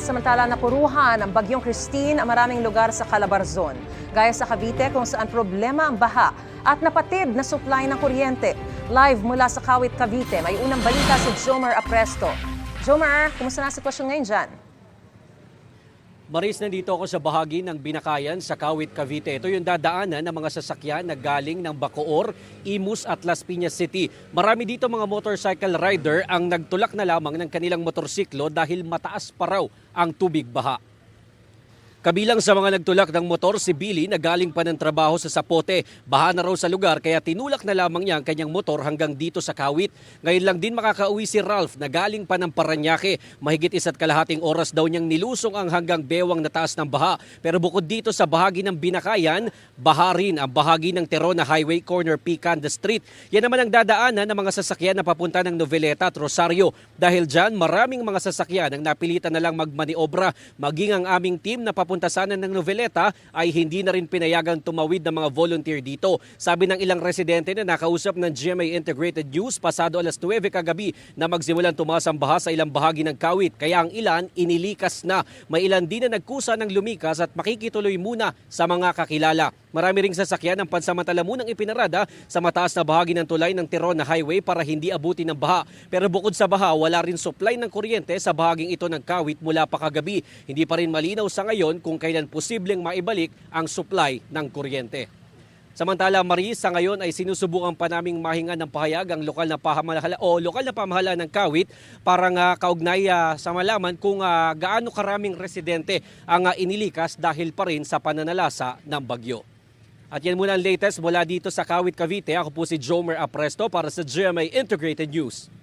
Samantala napuruhan ng bagyong Christine ang maraming lugar sa Calabarzon, gaya sa Cavite kung saan problema ang baha at napatid na supply ng kuryente. Live mula sa Kawit, Cavite, may unang balita si Jomer Apresto. Jomer, kumusta na sitwasyon ngayon dyan? Maris, nandito ako sa bahagi ng Binakayan sa Kawit, Cavite. Ito yung dadaanan ng mga sasakyan na galing ng Bacoor, Imus at Las Piñas City. Marami dito mga motorcycle rider ang nagtulak na lamang ng kanilang motorsiklo dahil mataas pa raw ang tubig baha. Kabilang sa mga nagtulak ng motor si Billy na galing pa ng trabaho sa Sapote. Baha na raw sa lugar kaya tinulak na lamang niya ang kanyang motor hanggang dito sa Kawit. Ngayon lang din makakauwi si Ralph na galing pa ng Parañaque. Mahigit 1.5 oras daw niyang nilusong ang hanggang bewang na taas ng baha. Pero bukod dito sa bahagi ng Binakayan, baha rin ang bahagi ng Terona Highway corner Picanda Street. Yan naman ang dadaanan ng mga sasakyan na papunta ng Noveleta at Rosario. Dahil dyan maraming mga sasakyan ang napilitan na lang magmaniobra. Maging ang aming team na papunta sana ng Noveleta ay hindi na rin pinayagang tumawid ng mga volunteer dito. Sabi ng ilang residente na nakausap ng GMA Integrated News pasado alas 9 kagabi na magsimulang tumaas ang baha sa ilang bahagi ng Kawit. Kaya ang ilan inilikas na. May ilan din na nagkusa ng lumikas at makikituloy muna sa mga kakilala. Marami ring sasakyan ang pansamantala munang ipinarada sa mataas na bahagi ng tulay ng Terona Highway para hindi abutin ng baha. Pero bukod sa baha, wala rin supply ng kuryente sa bahaging ito ng Kawit mula pa kagabi. Hindi pa rin malinaw sa ngayon kung kailan posibleng maibalik ang supply ng kuryente. Samantala, Maris, sa ngayon ay sinusubukan pa naming mahinga ng pahayag ang lokal na pamahalaan ng Kawit para kaugnay sa malaman kung gaano karaming residente ang inilikas dahil pa rin sa pananalasa ng bagyo. At yan muna ang latest mula dito sa Kawit, Cavite. Ako po si Jomer Apresto para sa GMA Integrated News.